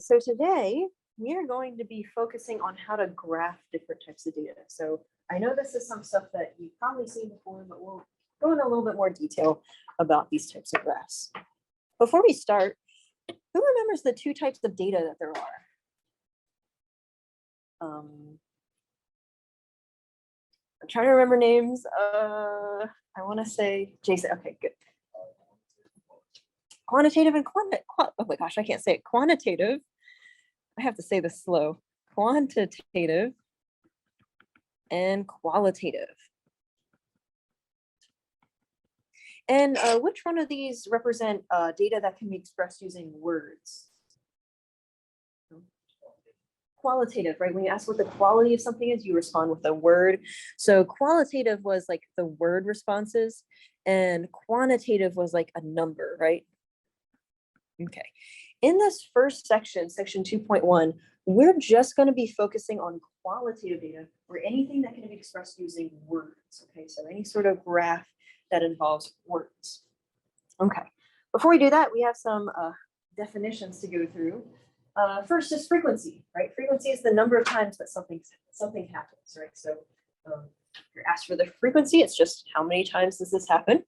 so today we are going to be focusing on how to graph different types of data. So I know this is some stuff that you've probably seen before, but we'll go into a little bit more detail about these types of graphs. Before we start, who remembers the two types of data that there are? I'm trying to remember names. I want to say Jason. Okay, good. Quantitative and oh my gosh, I can't say it. Quantitative. I have to say this slow. Quantitative and qualitative. And which one of these represent data that can be expressed using words? Qualitative, right? When you ask what the quality of something is, you respond with a word. So qualitative was like the word responses, and quantitative was like a number, right? Okay. In this first section, section 2.1, we're just going to be focusing on qualitative data or anything that can be expressed using words. Okay, so any sort of graph that involves words. Okay, before we do that, we have some definitions to go through. First is frequency, right? Frequency is the number of times that something happens, right? So if you're asked for the frequency, it's just how many times does this happen?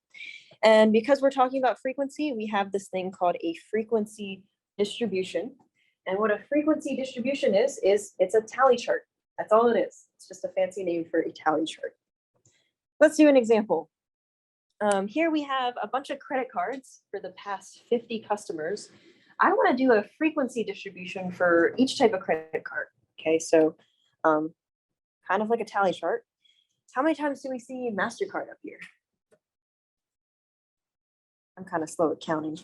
And because we're talking about frequency, we have this thing called a frequency distribution. And what a frequency distribution is it's a tally chart. That's all it is. It's just a fancy name for a tally chart. Let's do an example. Here we have a bunch of credit cards for the past 50 customers. I want to do a frequency distribution for each type of credit card. Okay, so kind of like a tally chart. How many times do we see MasterCard up here? I'm kind of slow at counting.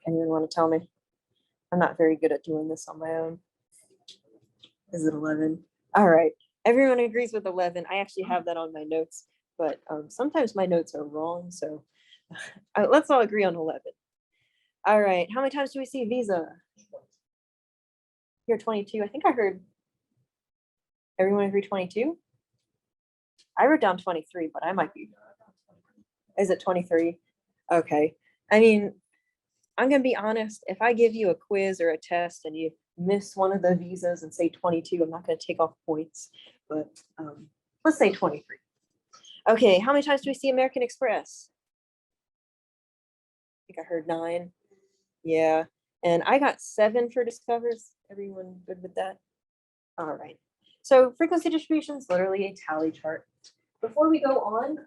Anyone want to tell me? I'm not very good at doing this on my own. Is it 11? All right. Everyone agrees with 11. I actually have that on my notes, but sometimes my notes are wrong. So let's all agree on 11. All right. How many times do we see Visa? Here, 22. I think I heard everyone agree 22. I wrote down 23, but I might be. Is it 23? Okay. I mean, I'm going to be honest. If I give you a quiz or a test and you miss one of the visas and say 22, I'm not going to take off points, but let's say 23. Okay, how many times do we see American Express? I think I heard 9. Yeah, and I got 7 for Discovers. Everyone good with that? All right. So frequency distribution is literally a tally chart. Before we go on,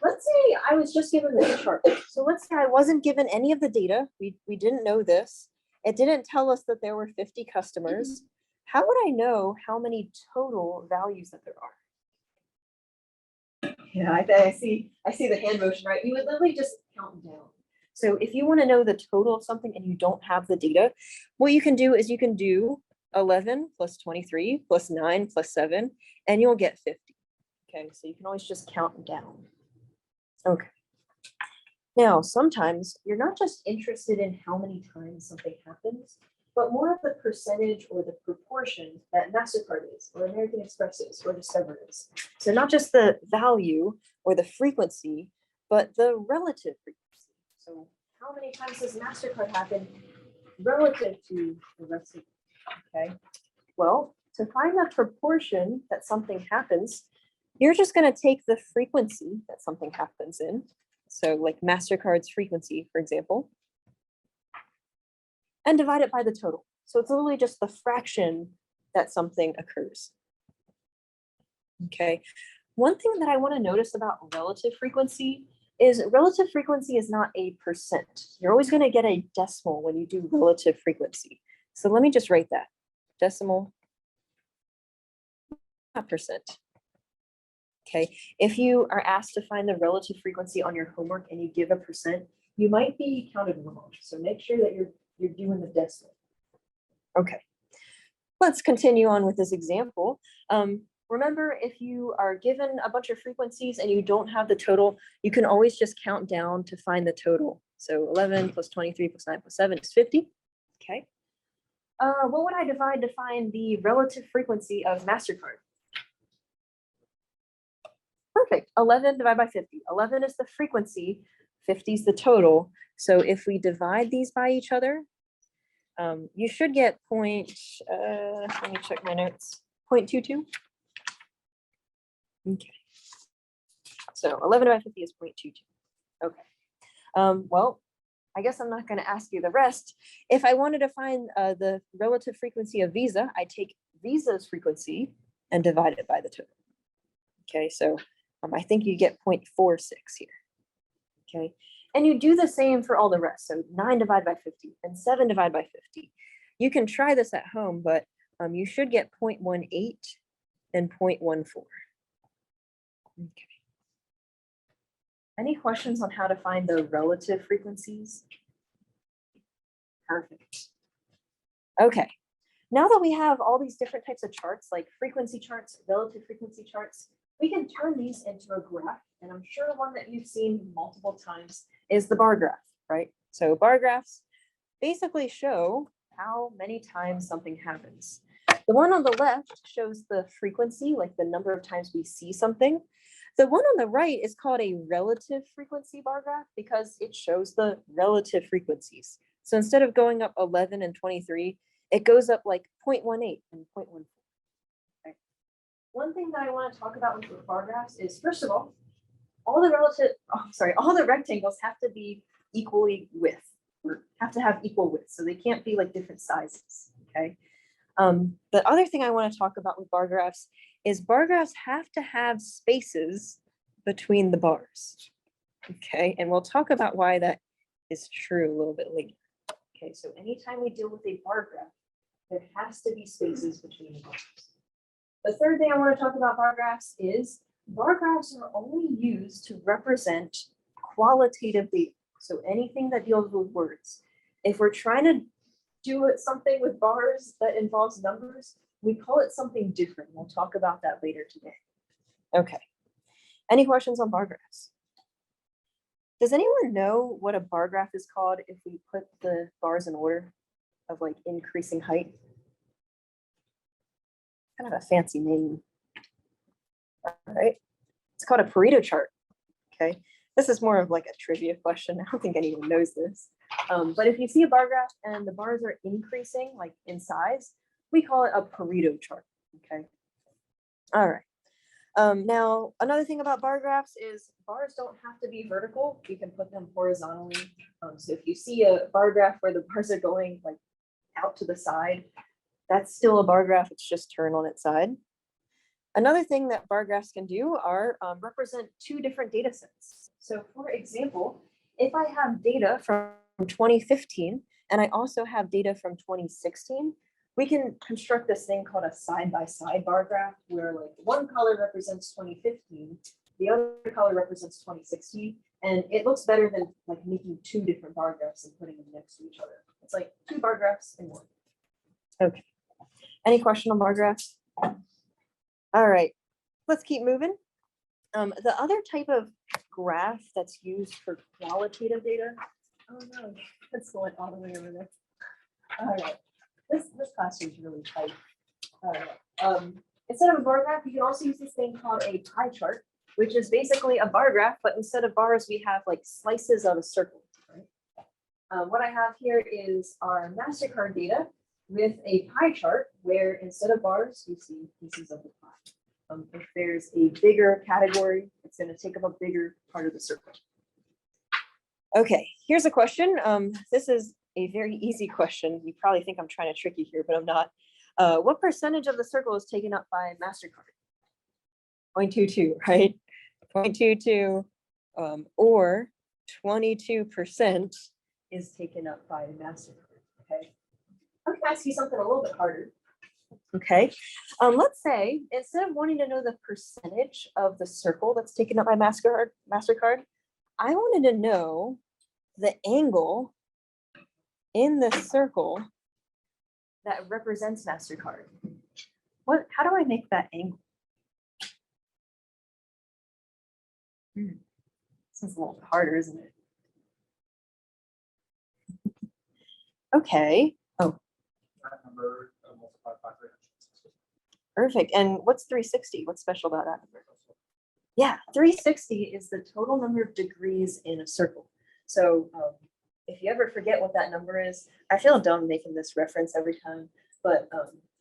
let's say I was just given this chart. So let's say I wasn't given any of the data. We didn't know this. It didn't tell us that there were 50 customers. How would I know how many total values that there are? Yeah, I see the hand motion, right? You would literally just count down. So if you want to know the total of something and you don't have the data, what you can do is you can do 11 plus 23 plus 9 plus 7, and you'll get 50. Okay, so you can always just count down. Okay. Now, sometimes you're not just interested in how many times something happens, but more of the percentage or the proportion that MasterCard is, or American Express is, or Discover is. So not just the value or the frequency, but the relative frequency. So how many times does MasterCard happen relative to the rest of it? Okay. Well, to find the proportion that something happens, you're just going to take the frequency that something happens in. So like MasterCard's frequency, for example, and divide it by the total. So it's literally just the fraction that something occurs. Okay. One thing that I want to notice about relative frequency is not a percent. You're always going to get a decimal when you do relative frequency. So let me just write that. Decimal, not percent. Okay, if you are asked to find the relative frequency on your homework and you give a percent, you might be counted wrong. So make sure that you're doing the decimal. Okay, let's continue on with this example. Remember, if you are given a bunch of frequencies and you don't have the total, you can always just count down to find the total. So 11 plus 23 plus 9 plus 7 is 50. Okay. What would I divide to find the relative frequency of MasterCard? Perfect. 11 divided by 50. 11 is the frequency, 50 is the total. So if we divide these by each other, you should get let me check my notes, 0.22. Okay. So 11 divided by 50 is 0.22. Okay. Well, I guess I'm not going to ask you the rest. If I wanted to find the relative frequency of Visa, I take Visa's frequency and divide it by the total. Okay, so I think you get 0.46 here. Okay, and you do the same for all the rest. So 9 divided by 50 and 7 divided by 50. You can try this at home, but you should get 0.18 and 0.14. Okay. Any questions on how to find the relative frequencies? Perfect. Okay, now that we have all these different types of charts, like frequency charts, relative frequency charts, we can turn these into a graph. And I'm sure one that you've seen multiple times is the bar graph, right? So bar graphs basically show how many times something happens. The one on the left shows the frequency, like the number of times we see something. The one on the right is called a relative frequency bar graph because it shows the relative frequencies. So instead of going up 11 and 23, it goes up like 0.18 and 0.14. Okay. One thing that I want to talk about with bar graphs is, first of all the rectangles have to be equally width, or have to have equal width. So they can't be like different sizes, okay? The other thing I want to talk about with bar graphs is bar graphs have to have spaces between the bars, okay? And we'll talk about why that is true a little bit later. Okay, so anytime we deal with a bar graph, there has to be spaces between the bars. The third thing I want to talk about bar graphs is bar graphs are only used to represent qualitative data. So anything that deals with words. If we're trying to do something with bars that involves numbers, we call it something different. We'll talk about that later today. Okay. Any questions on bar graphs? Does anyone know what a bar graph is called if we put the bars in order of like increasing height? Kind of a fancy name. All right. It's called a Pareto chart. Okay. This is more of like a trivia question. I don't think anyone knows this. But if you see a bar graph and the bars are increasing like in size, we call it a Pareto chart. Okay. All right. Now, another thing about bar graphs is bars don't have to be vertical. You can put them horizontally. So if you see a bar graph where the bars are going like out to the side, that's still a bar graph. It's just turned on its side. Another thing that bar graphs can do are represent two different data sets. So for example, if I have data from 2015 and I also have data from 2016, we can construct this thing called a side-by-side bar graph where like one color represents 2015, the other color represents 2016, and it looks better than like making two different bar graphs and putting them next to each other. It's like two bar graphs in one. Okay. Any question on bar graphs? All right, let's keep moving. The other type of graph that's used for qualitative data. Oh no, that's going all the way over there. All right, this classroom is really tight. All right. Instead of a bar graph, you can also use this thing called a pie chart, which is basically a bar graph, but instead of bars, we have like slices of a circle. Right? What I have here is our MasterCard data with a pie chart where instead of bars, you see pieces of the pie. If there's a bigger category, it's going to take up a bigger part of the circle. Okay, here's a question. This is a very easy question. You probably think I'm trying to trick you here, but I'm not. What percentage of the circle is taken up by MasterCard? 0.22, right? 0.22 or 22% is taken up by MasterCard, okay? I'm gonna ask you something a little bit harder. Okay, let's say instead of wanting to know the percentage of the circle that's taken up by MasterCard, I wanted to know the angle in the circle that represents MasterCard. How do I make that angle? This is a little bit harder, isn't it? Okay. Oh. That number multiplied by 360. Perfect. And what's 360? What's special about that number? Yeah, 360 is the total number of degrees in a circle. So if you ever forget what that number is, I feel dumb making this reference every time, but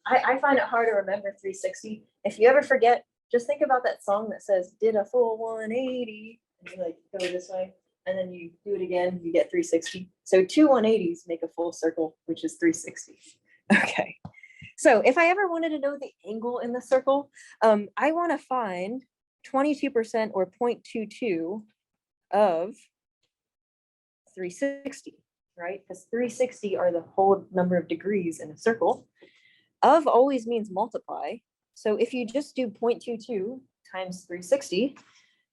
I find it hard to remember 360. If you ever forget, just think about that song that says, did a full 180, and you like go this way, and then you do it again, you get 360. So two 180s make a full circle, which is 360. Okay. So if I ever wanted to know the angle in the circle, I want to find 22% or 0.22 of 360, right? Because 360 are the whole number of degrees in a circle. Of always means multiply. So if you just do 0.22 times 360,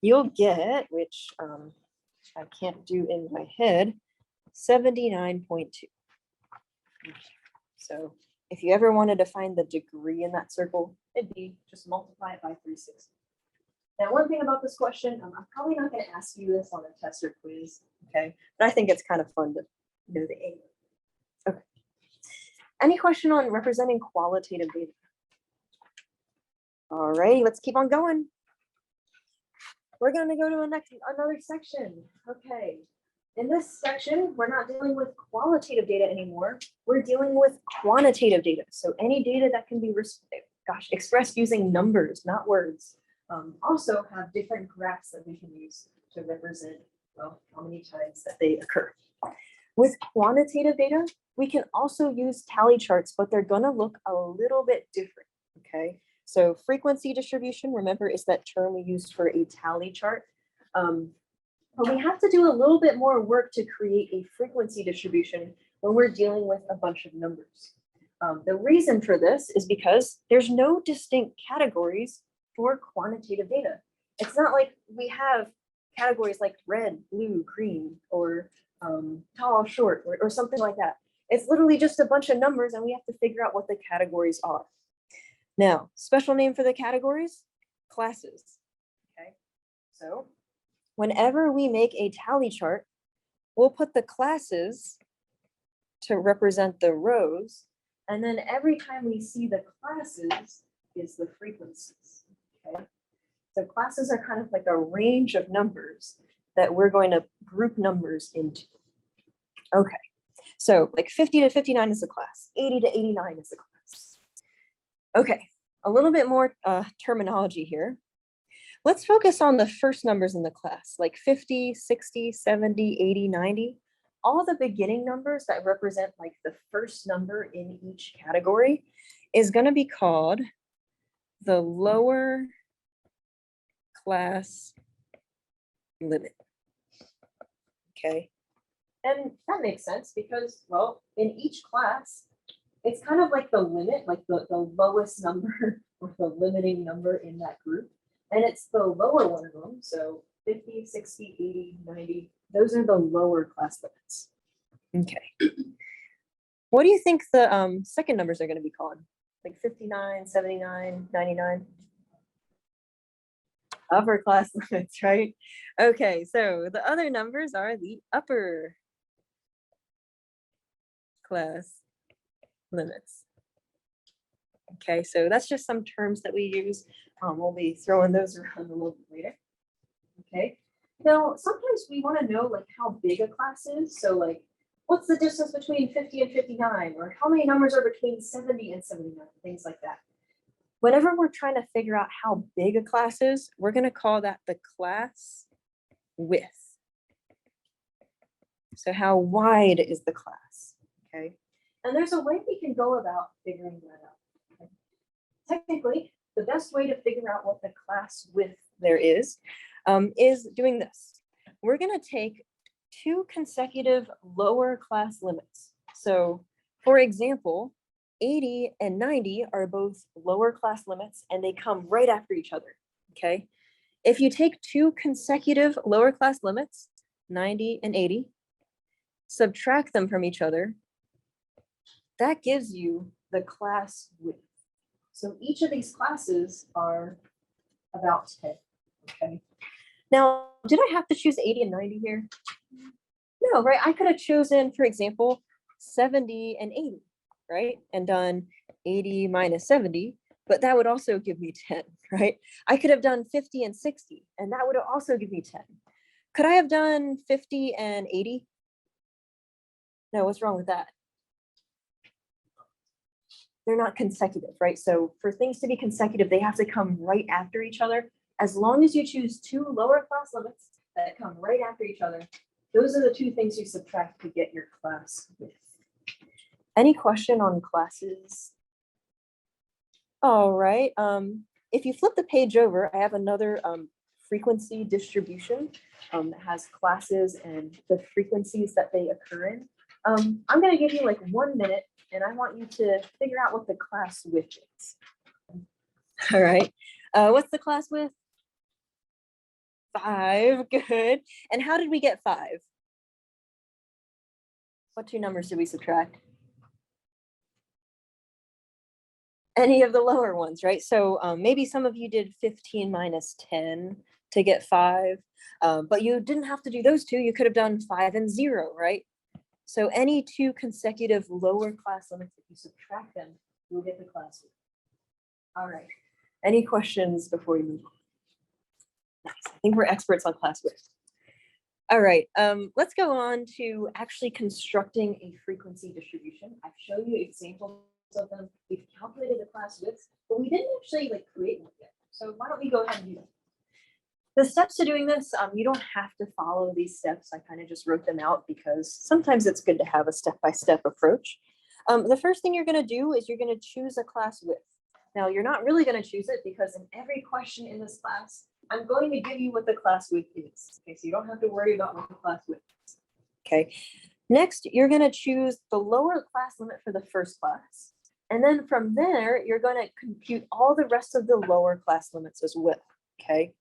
you'll get, which I can't do in my head, 79.2. So if you ever wanted to find the degree in that circle, it'd be just multiply it by 360. Now, one thing about this question, I'm probably not going to ask you this on a test or quiz, okay? But I think it's kind of fun to know the angle. Okay. Any question on representing qualitative data? All right, let's keep on going. We're going to go to another section. Okay. In this section, we're not dealing with qualitative data anymore. We're dealing with quantitative data. So any data that can be expressed using numbers, not words. Also have different graphs that we can use to represent, well, how many times that they occur. With quantitative data, we can also use tally charts, but they're gonna look a little bit different, okay? So frequency distribution, remember, is that term we used for a tally chart. But we have to do a little bit more work to create a frequency distribution when we're dealing with a bunch of numbers. The reason for this is because there's no distinct categories for quantitative data. It's not like we have categories like red, blue, green, or tall, short, or something like that. It's literally just a bunch of numbers and we have to figure out what the categories are. Now, special name for the categories, classes, okay? So whenever we make a tally chart, we'll put the classes to represent the rows, and then every time we see the classes is the frequencies. Okay, so classes are kind of like a range of numbers that we're going to group numbers into. Okay, so like 50 to 59 is a class, 80 to 89 is a class. Okay, a little bit more terminology here. Let's focus on the first numbers in the class, like 50, 60, 70, 80, 90. All the beginning numbers that represent like the first number in each category is going to be called the lower class limit. Okay, and that makes sense because, well, in each class, it's kind of like the limit, like the lowest number or the limiting number in that group. And it's the lower one of them. So 50, 60, 80, 90, those are the lower class limits. Okay. What do you think the second numbers are going to be called? Like 59, 79, 99? Upper class limits, right? Okay, so the other numbers are the upper class limits. Okay, so that's just some terms that we use. We'll be throwing those around a little bit later. Okay, now sometimes we want to know like how big a class is. So like, what's the distance between 50 and 59? Or how many numbers are between 70 and 79? Things like that. Whenever we're trying to figure out how big a class is, we're going to call that the class width. So how wide is the class? Okay, and there's a way we can go about figuring that out. Okay? Technically, the best way to figure out what the class width there is doing this. We're going to take two consecutive lower class limits. So for example, 80 and 90 are both lower class limits and they come right after each other, okay? If you take two consecutive lower class limits, 90 and 80, subtract them from each other, that gives you the class width. So each of these classes are about 10, okay? Now, did I have to choose 80 and 90 here? No, right? I could have chosen, for example, 70 and 80, right? And done 80 minus 70, but that would also give me 10, right? I could have done 50 and 60, and that would also give me 10. Could I have done 50 and 80? No, what's wrong with that? They're not consecutive, right? So for things to be consecutive, they have to come right after each other. As long as you choose two lower class limits that come right after each other, those are the two things you subtract to get your class width. Any question on classes? All right. If you flip the page over, I have another frequency distribution that has classes and the frequencies that they occur in. I'm going to give you like 1 minute, and I want you to figure out what the class width is. All right. What's the class width? 5. Good. And how did we get 5? What two numbers did we subtract? Any of the lower ones, right? So maybe some of you did 15 minus 10 to get 5, but you didn't have to do those two. You could have done 5 and 0, right? So any two consecutive lower class limits, if you subtract them, you'll get the class width. All right. Any questions before we move on? Nice. I think we're experts on class width. All right, let's go on to actually constructing a frequency distribution. I've shown you examples of them. We've calculated the class widths, but we didn't actually like create one yet. So why don't we go ahead and do that? The steps to doing this, you don't have to follow these steps. I kind of just wrote them out because sometimes it's good to have a step-by-step approach. The first thing you're going to do is you're going to choose a class width. Now, you're not really going to choose it because in every question in this class, I'm going to give you what the class width is. Okay, so you don't have to worry about what the class width is. Okay, next, you're going to choose the lower class limit for the first class. And then from there, you're going to compute all the rest of the lower class limits as well. Okay,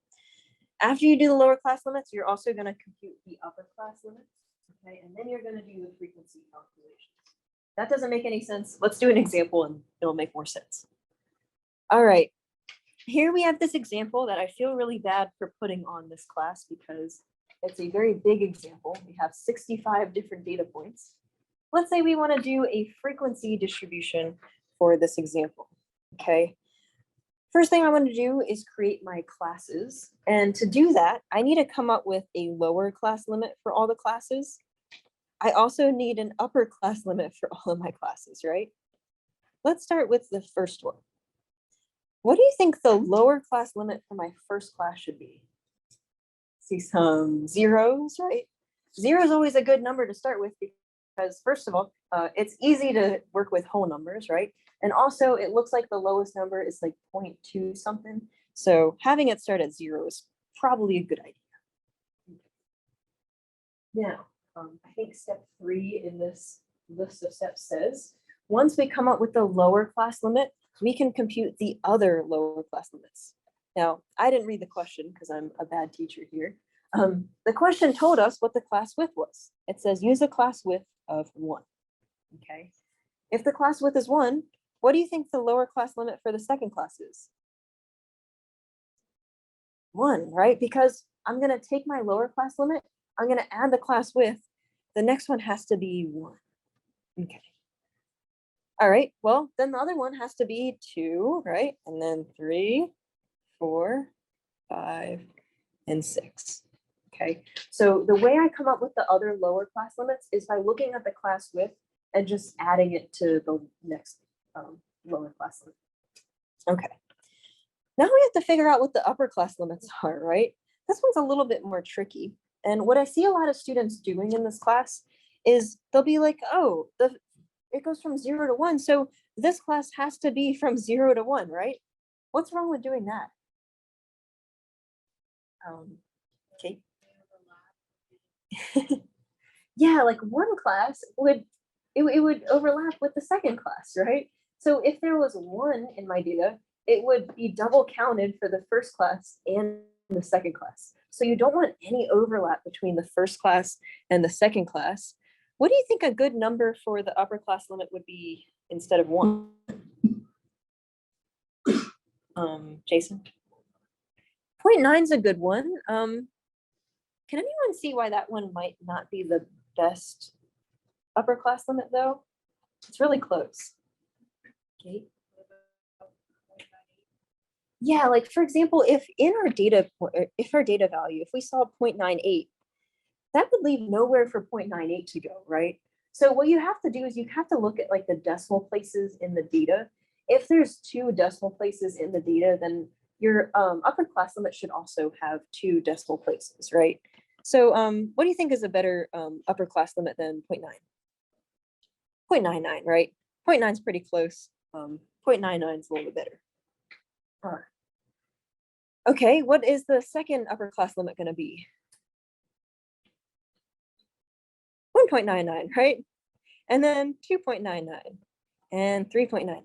after you do the lower class limits, you're also going to compute the upper class limits. Okay, and then you're going to do the frequency calculations. That doesn't make any sense. Let's do an example and it'll make more sense. All right. Here we have this example that I feel really bad for putting on this class because it's a very big example. We have 65 different data points. Let's say we want to do a frequency distribution for this example, okay? First thing I want to do is create my classes. And to do that, I need to come up with a lower class limit for all the classes. I also need an upper class limit for all of my classes, right? Let's start with the first one. What do you think the lower class limit for my first class should be? See some zeros, right? 0 is always a good number to start with because first of all, it's easy to work with whole numbers, right? And also it looks like the lowest number is like 0.2 something. So having it start at 0 is probably a good idea. Now, I think step 3 in this list of steps says, once we come up with the lower class limit, we can compute the other lower class limits. Now, I didn't read the question because I'm a bad teacher here. The question told us what the class width was. It says use a class width of 1. Okay. If the class width is 1, what do you think the lower class limit for the second class is? 1, right? Because I'm going to take my lower class limit, I'm going to add the class width. The next one has to be 1. Okay. All right, well, then the other one has to be 2, right? And then 3, 4, 5, and 6. Okay, so the way I come up with the other lower class limits is by looking at the class width and just adding it to the next lower class limit. Okay, now we have to figure out what the upper class limits are, right? This one's a little bit more tricky. And what I see a lot of students doing in this class is they'll be like, oh, it goes from 0 to 1. So this class has to be from 0 to 1, right? What's wrong with doing that? Okay. Yeah, like one class would, it would overlap with the second class, right? So if there was 1 in my data, it would be double counted for the first class and the second class. So you don't want any overlap between the first class and the second class. What do you think a good number for the upper class limit would be instead of 1? Jason? 0.9 is a good one. Can anyone see why that one might not be the best upper class limit though? It's really close. Okay. Yeah, like for example, if in our data, if our data value, if we saw 0.98, that would leave nowhere for 0.98 to go, right? So what you have to do is you have to look at like the decimal places in the data. If there's two decimal places in the data, then your upper class limit should also have two decimal places, right? So what do you think is a better upper class limit than 0.9? 0.99, right? 0.9 is pretty close. 0.99 is a little bit better. All right. Okay, what is the second upper class limit going to be? 1.99, right? And then 2.99 and 3.99,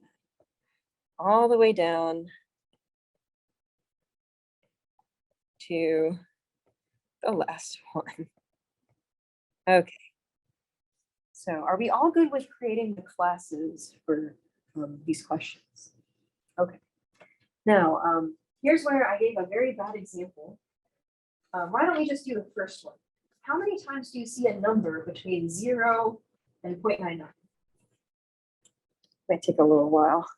all the way down to the last one. Okay. So are we all good with creating the classes for these questions? Okay. Now, here's where I gave a very bad example. Why don't we just do the first one? How many times do you see a number between 0 and 0.99? Might take a little while.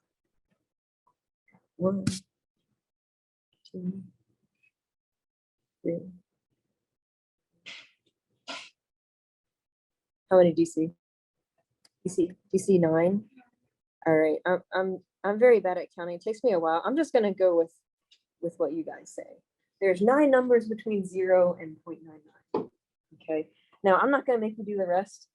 1, 2, 3. How many do you see? Do you see 9? All right. I'm very bad at counting. It takes me a while. I'm just gonna go with what you guys say. There's 9 numbers between 0 and 0.99. Okay. Now I'm not gonna make you do the rest.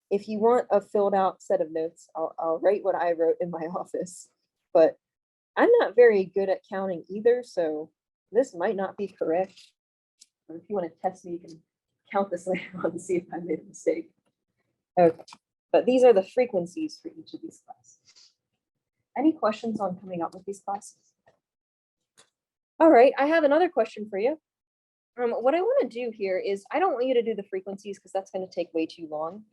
If you want a filled out set of notes, I'll write what I wrote in my office. But I'm not very good at counting either, so this might not be correct. If you want to test me, you can count this later on and see if I made a mistake. Okay, but these are the frequencies for each of these classes. Any questions on coming up with these classes? All right, I have another question for you. What I want to do here is I don't want you to do the frequencies because that's going to take way too long.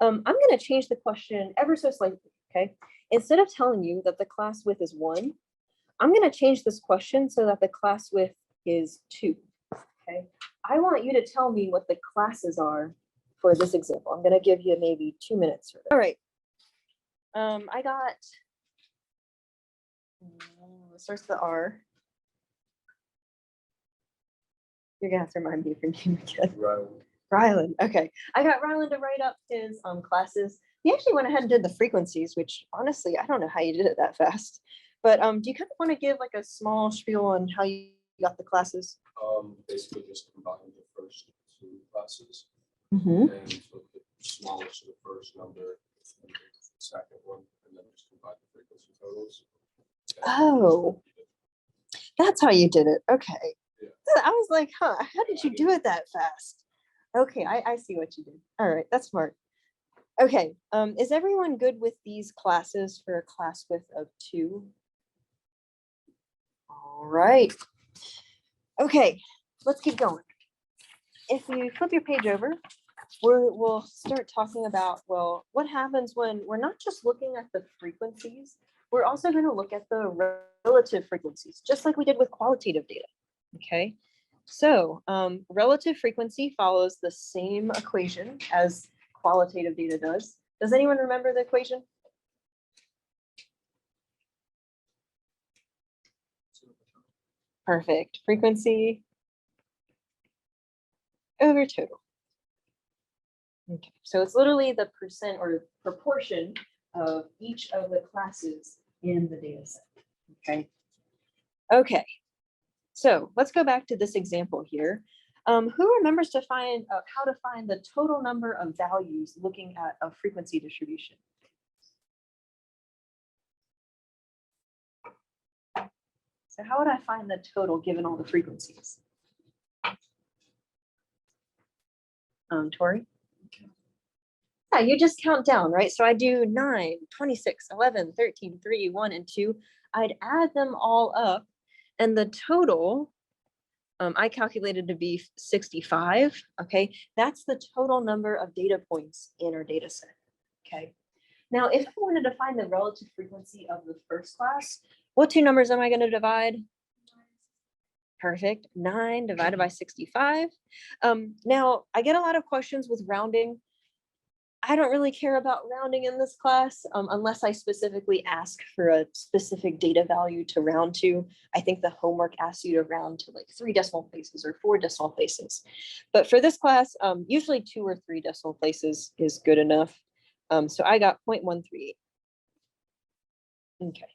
I'm going to change the question ever so slightly, okay? Instead of telling you that the class width is 1, I'm going to change this question so that the class width is 2, okay? I want you to tell me what the classes are for this example. I'm going to give you maybe 2 minutes for this. All right. I got, starts with the R. You're going to have to remind me of your name again. Ryland. Okay. I got Ryland to write up his classes. He actually went ahead and did the frequencies, which honestly, I don't know how you did it that fast. But do you kind of want to give like a small spiel on how you got the classes? Basically just combined the first 2 classes Mm-hmm. and took the smallest of the first number and the second one, and then just combined the frequency totals. Oh, that's how you did it. Okay. Yeah. I was like, huh, how did you do it that fast? Okay, I see what you did. All right, that's smart. Okay, is everyone good with these classes for a class width of 2? All right. Okay, let's keep going. If you flip your page over, we'll start talking about, well, what happens when we're not just looking at the frequencies, we're also going to look at the relative frequencies, just like we did with qualitative data. Okay, so relative frequency follows the same equation as qualitative data does. Does anyone remember the equation? Perfect. Frequency over total. Okay, so it's literally the percent or proportion of each of the classes in the data set. Okay. Okay. So let's go back to this example here. Who remembers to find how to find the total number of values looking at a frequency distribution? So how would I find the total given all the frequencies? Tori? Yeah, you just count down, right? So I do 9, 26, 11, 13, 3, 1, and 2. I'd add them all up, and the total I calculated to be 65. Okay, that's the total number of data points in our data set. Okay, now if I wanted to find the relative frequency of the first class, what 2 numbers am I going to divide? Perfect. 9 divided by 65. Now I get a lot of questions with rounding. I don't really care about rounding in this class unless I specifically ask for a specific data value to round to. I think the homework asks you to round to like 3 decimal places or 4 decimal places. But for this class, usually 2 or 3 decimal places is good enough. So I got 0.138. Okay.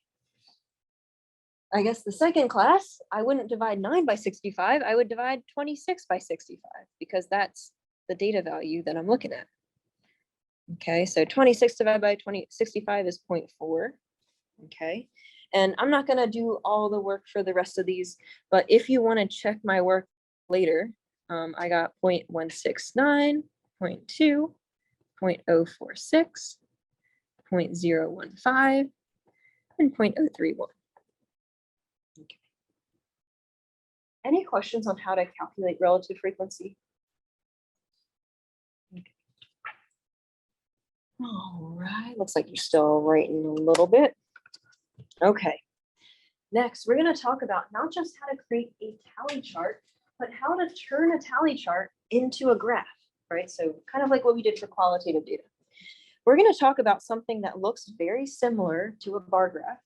I guess the second class, I wouldn't divide 9 by 65. I would divide 26 by 65 because that's the data value that I'm looking at. Okay, so 26 divided by 65 is 0.4. Okay, and I'm not going to do all the work for the rest of these, but if you want to check my work later, I got 0.169, 0.2, 0.046, 0.015, and 0.031. Okay. Any questions on how to calculate relative frequency? All right, looks like you're still writing a little bit. Okay, next we're going to talk about not just how to create a tally chart, but how to turn a tally chart into a graph, right? So kind of like what we did for qualitative data. We're going to talk about something that looks very similar to a bar graph,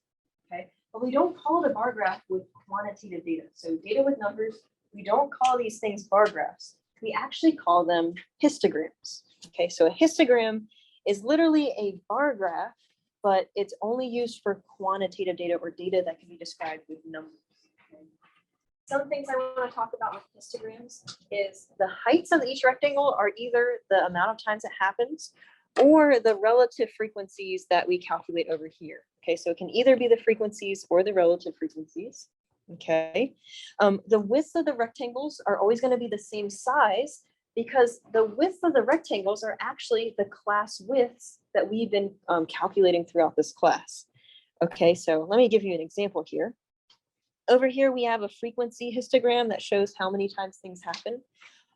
okay? But we don't call it a bar graph with quantitative data. So data with numbers, we don't call these things bar graphs. We actually call them histograms, okay? So a histogram is literally a bar graph, but it's only used for quantitative data or data that can be described with numbers. Okay? Some things I want to talk about with histograms is the heights of each rectangle are either the amount of times it happens or the relative frequencies that we calculate over here. Okay, so it can either be the frequencies or the relative frequencies. Okay, the widths of the rectangles are always going to be the same size because the width of the rectangles are actually the class widths that we've been calculating throughout this class. Okay, so let me give you an example here. Over here, we have a frequency histogram that shows how many times things happen.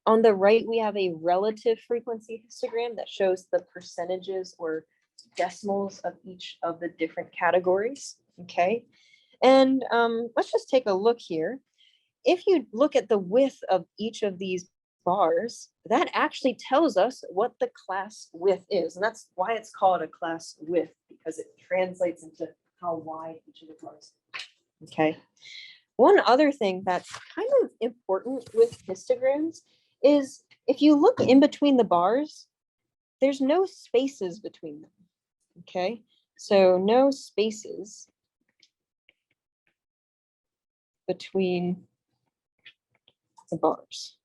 On the right, we have a relative frequency histogram that shows the percentages or decimals of each of the different categories. Okay, and let's just take a look here. If you look at the width of each of these bars, that actually tells us what the class width is. And that's why it's called a class width, because it translates into how wide each of the bars is. Okay. One other thing that's kind of important with histograms is if you look in between the bars, there's no spaces between them. Okay. So no spaces between the bars.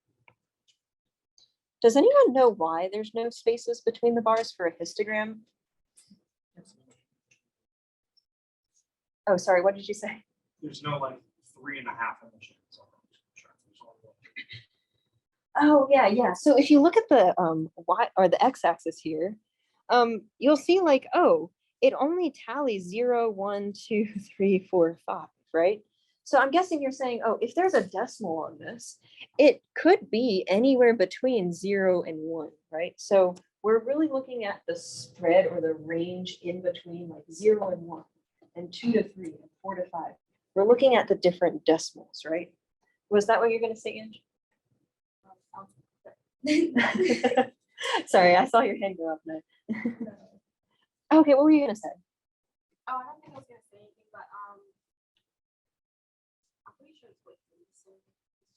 Does anyone know why there's no spaces between the bars for a histogram? Oh, sorry, what did you say? There's no like 3.5 emissions. Oh, yeah. So if you look at the y or the x-axis here, you'll see like, oh, it only tallies 0, 1, 2, 3, 4, 5, right? So I'm guessing you're saying, oh, if there's a decimal on this, it could be anywhere between 0 and 1, right? So we're really looking at the spread or the range in between like 0 and 1, and 2 to 3, and 4 to 5. We're looking at the different decimals, right? Was that what you're going to say, Ange? Sorry, I saw your hand go up now. Okay, what were you going to say? Oh, I don't think I was gonna say anything, but I'm pretty sure it's what you said.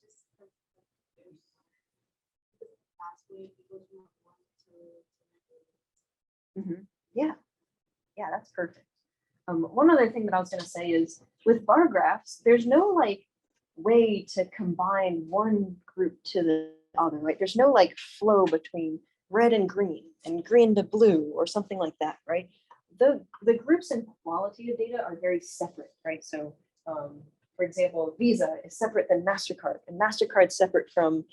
It's just like there's fast way it goes from one to Yeah, that's perfect. One other thing that I was going to say is with bar graphs, there's no like way to combine one group to the other, right? There's no like flow between red and green to blue or something like that, right? The groups in qualitative data are very separate, right? So for example, Visa is separate than MasterCard, and MasterCard's separate from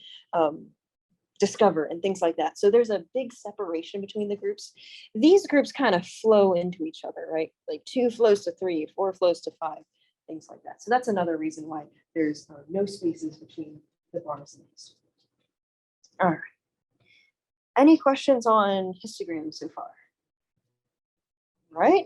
Discover and things like that. So there's a big separation between the groups. These groups kind of flow into each other, right? Like 2 flows to 3, 4 flows to 5, things like that. So that's another reason why there's no spaces between the bars and these. All right. Any questions on histograms so far? Right?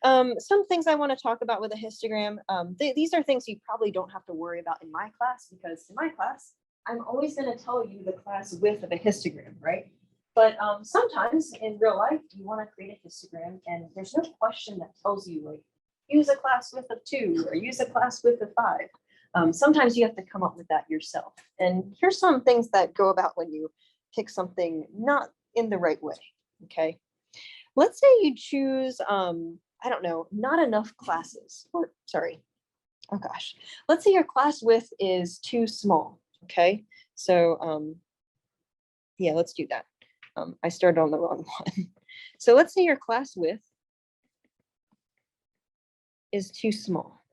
Some things I want to talk about with a histogram. These are things you probably don't have to worry about in my class, because in my class, I'm always going to tell you the class width of a histogram, right? But sometimes in real life, you want to create a histogram and there's no question that tells you like, use a class width of 2 or use a class width of 5. Sometimes you have to come up with that yourself. And here's some things that go about when you pick something not in the right way, okay? Let's say you choose, I don't know, not enough classes, or sorry, oh gosh. Let's say your class width is too small, okay? So yeah, let's do that. I started on the wrong one. So let's say your class width is too small.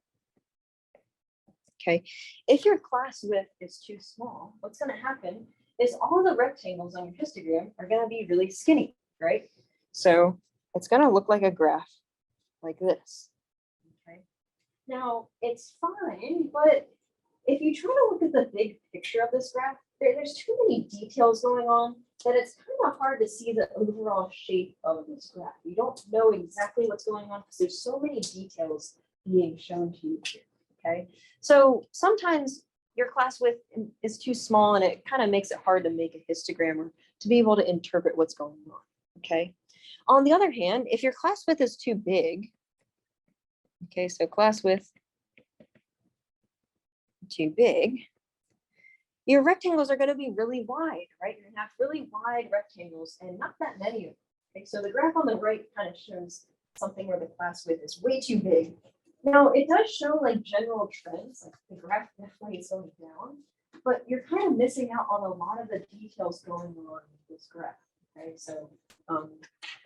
Okay, if your class width is too small, what's going to happen is all the rectangles on your histogram are going to be really skinny, right? So it's going to look like a graph like this. Okay, now it's fine, but if you try to look at the big picture of this graph, there's too many details going on that it's kind of hard to see the overall shape of this graph. You don't know exactly what's going on because there's so many details being shown to you here. Okay, so sometimes your class width is too small and it kind of makes it hard to make a histogram or to be able to interpret what's going on. Okay, on the other hand, if your class width is too big, okay, so class width too big, your rectangles are going to be really wide, right? You're going to have really wide rectangles and not that many of them. Okay, so the graph on the right kind of shows something where the class width is way too big. Now, it does show like general trends, like the graph definitely is going down, but you're kind of missing out on a lot of the details going on with this graph. Okay, so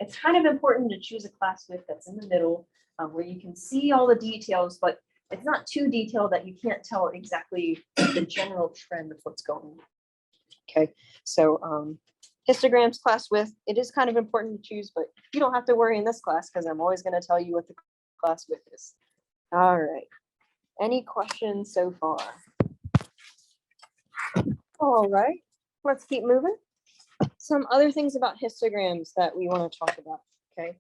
it's kind of important to choose a class width that's in the middle where you can see all the details, but it's not too detailed that you can't tell exactly the general trend of what's going on. Okay, so histograms class width, it is kind of important to choose, but you don't have to worry in this class because I'm always going to tell you what the class width is. All right, any questions so far? All right, let's keep moving. Some other things about histograms that we want to talk about, okay?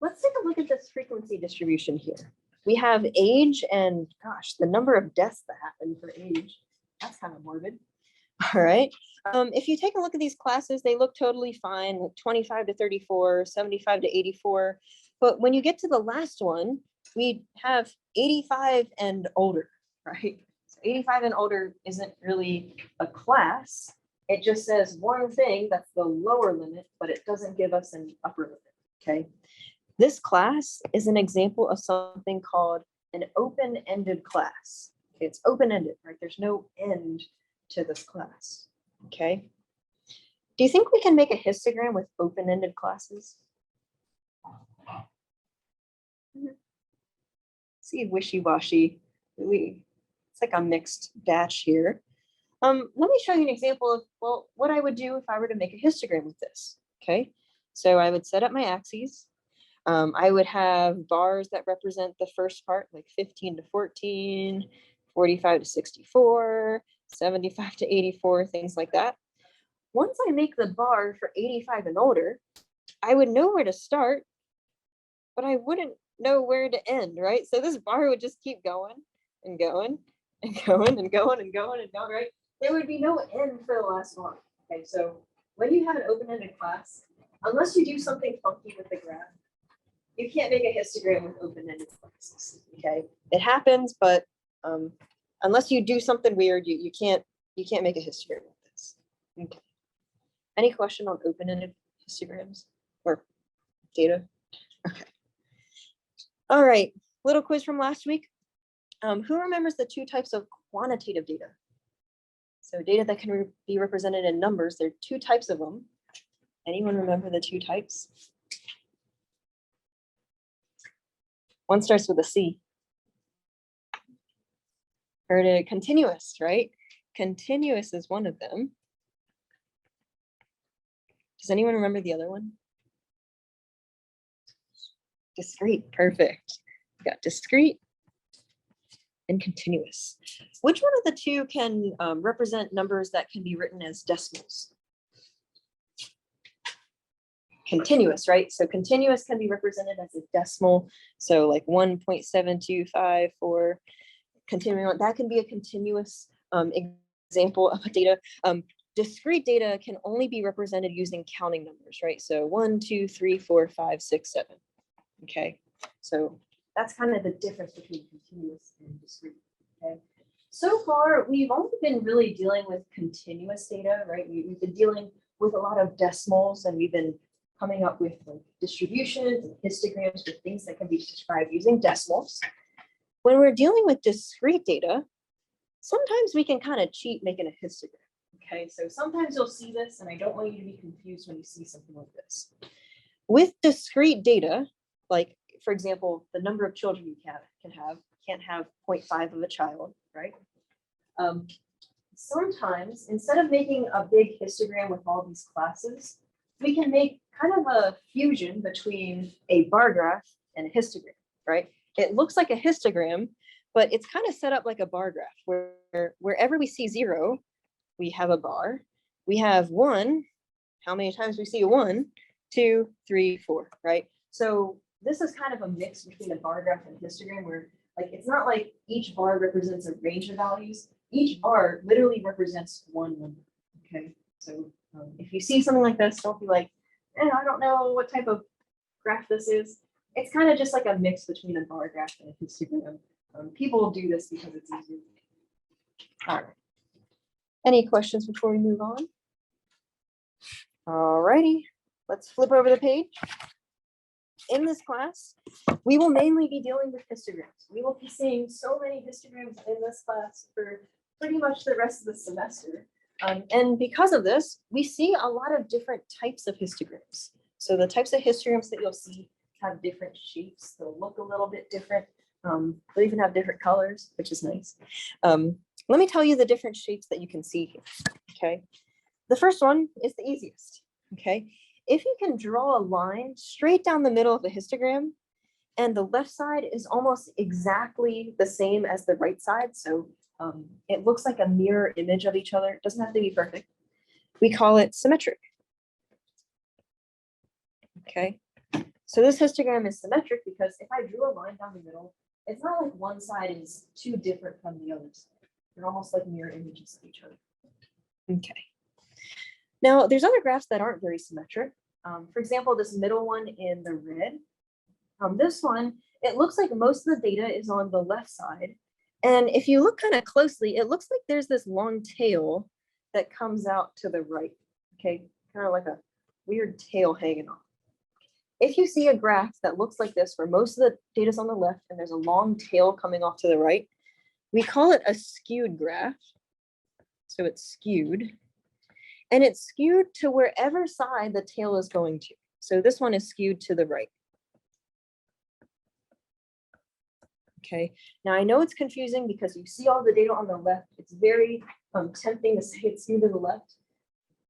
Let's take a look at this frequency distribution here. We have age and gosh, the number of deaths that happen for age. That's kind of morbid. All right. If you take a look at these classes, they look totally fine, like 25 to 34, 75 to 84. But when you get to the last one, we have 85 and older, right? So 85 and older isn't really a class. It just says one thing, that's the lower limit, but it doesn't give us an upper limit, okay? This class is an example of something called an open-ended class. It's open-ended, right? There's no end to this class, okay? Do you think we can make a histogram with open-ended classes? See, wishy-washy. It's like a mixed batch here. Let me show you an example of, well, what I would do if I were to make a histogram with this, okay? So I would set up my axes. I would have bars that represent the first part, like 15 to 14, 45 to 64, 75 to 84, things like that. Once I make the bar for 85 and older, I would know where to start, but I wouldn't know where to end, right? So this bar would just keep going and going and going and going and going and going, right? There would be no end for the last one. Okay, so when you have an open-ended class, unless you do something funky with the graph, you can't make a histogram with open-ended classes, okay? It happens, but unless you do something weird, you can't make a histogram with this. Okay. Any question on open-ended histograms or data? Okay. All right, little quiz from last week. Who remembers the two types of quantitative data? So data that can be represented in numbers, there are two types of them. Anyone remember the two types? One starts with a C. Heard it, continuous, right? Continuous is one of them. Does anyone remember the other one? Discrete, perfect. We got discrete and continuous. Which one of the two can represent numbers that can be written as decimals? Continuous, right? So continuous can be represented as a decimal. So like 1.7254, continuing on, that can be a continuous example of a data. discrete data can only be represented using counting numbers, right? So 1, 2, 3, 4, 5, 6, 7. Okay, so that's kind of the difference between continuous and discrete. Okay, so far we've only been really dealing with continuous data, right? We've been dealing with a lot of decimals, and we've been coming up with like distributions and histograms with things that can be described using decimals. When we're dealing with discrete data, sometimes we can kind of cheat making a histogram. Okay, so sometimes you'll see this, and I don't want you to be confused when you see something like this. With discrete data, like for example, the number of children you can't have 0.5 of a child, right? Sometimes instead of making a big histogram with all these classes, we can make kind of a fusion between a bar graph and a histogram, right? It looks like a histogram, but it's kind of set up like a bar graph where wherever we see 0, we have a bar. We have 1, how many times we see a 1, 2, 3, 4, right? So this is kind of a mix between a bar graph and a histogram where like it's not like each bar represents a range of values. Each bar literally represents one number. Okay, so if you see something like this, don't be like, I don't know what type of graph this is. It's kind of just like a mix between a bar graph and a histogram. People do this because it's easier. All right. Any questions before we move on? All righty, let's flip over the page. In this class, we will mainly be dealing with histograms. We will be seeing so many histograms in this class for pretty much the rest of the semester. And because of this, we see a lot of different types of histograms. So the types of histograms that you'll see have different shapes. They'll look a little bit different. They'll even have different colors, which is nice. Let me tell you the different shapes that you can see here, okay? The first one is the easiest, okay? If you can draw a line straight down the middle of a histogram, and the left side is almost exactly the same as the right side, so it looks like a mirror image of each other. It doesn't have to be perfect. We call it symmetric. Okay, so this histogram is symmetric because if I drew a line down the middle, it's not like one side is too different from the other side. They're almost like mirror images of each other. Okay. Now, there's other graphs that aren't very symmetric. For example, this middle one in the red. This one, it looks like most of the data is on the left side. And if you look kind of closely, it looks like there's this long tail that comes out to the right. Okay, kind of like a weird tail hanging off. If you see a graph that looks like this, where most of the data is on the left and there's a long tail coming off to the right, we call it a skewed graph. So it's skewed. And it's skewed to wherever side the tail is going to. So this one is skewed to the right. Okay, now I know it's confusing because you see all the data on the left. It's very tempting to say it's skewed to the left.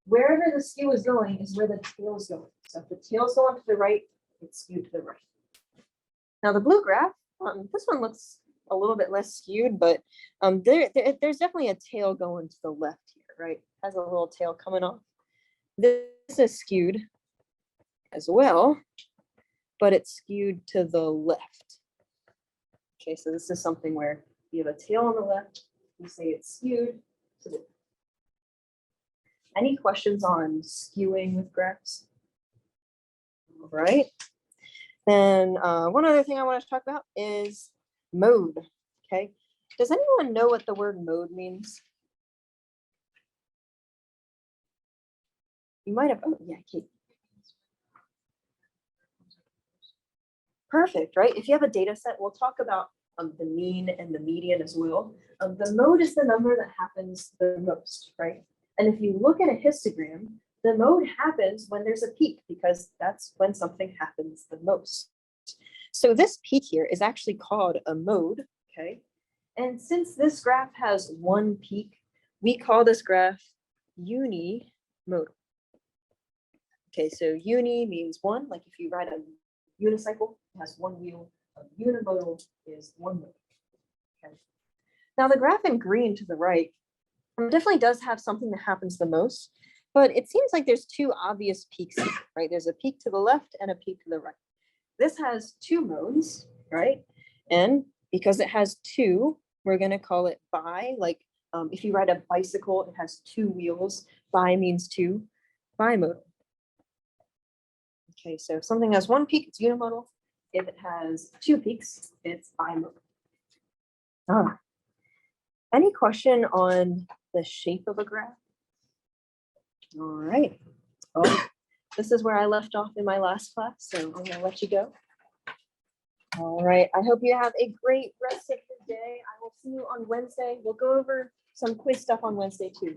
Wherever the skew is going is where the tail is going. So if the tail is going to the right, it's skewed to the right. Now the blue graph, this one looks a little bit less skewed, but there's definitely a tail going to the left here, right? Has a little tail coming off. This is skewed as well, but it's skewed to the left. Okay, so this is something where you have a tail on the left, you say it's skewed to the left. Any questions on skewing with graphs? All right. Then one other thing I want to talk about is mode. Okay. Does anyone know what the word mode means? You might have, oh yeah, Kate. Perfect, right? If you have a data set, we'll talk about the mean and the median as well. The mode is the number that happens the most, right? And if you look at a histogram, the mode happens when there's a peak because that's when something happens the most. So this peak here is actually called a mode, okay? And since this graph has one peak, we call this graph unimodal. Okay, so uni means one, like if you ride a unicycle, it has one wheel. Unimodal is one mode. Okay. Now the graph in green to the right definitely does have something that happens the most, but it seems like there's two obvious peaks here, right? There's a peak to the left and a peak to the right. This has two modes, right? And because it has two, we're going to call it bi, like If you ride a bicycle, it has two wheels. Bi means two, bimodal. Okay, so if something has one peak, it's unimodal. If it has two peaks, it's bimodal. All right. Any question on the shape of a graph? All right. Well, this is where I left off in my last class, so I'm gonna let you go. All right, I hope you have a great rest of the day. I will see you on Wednesday. We'll go over some quiz stuff on Wednesday too.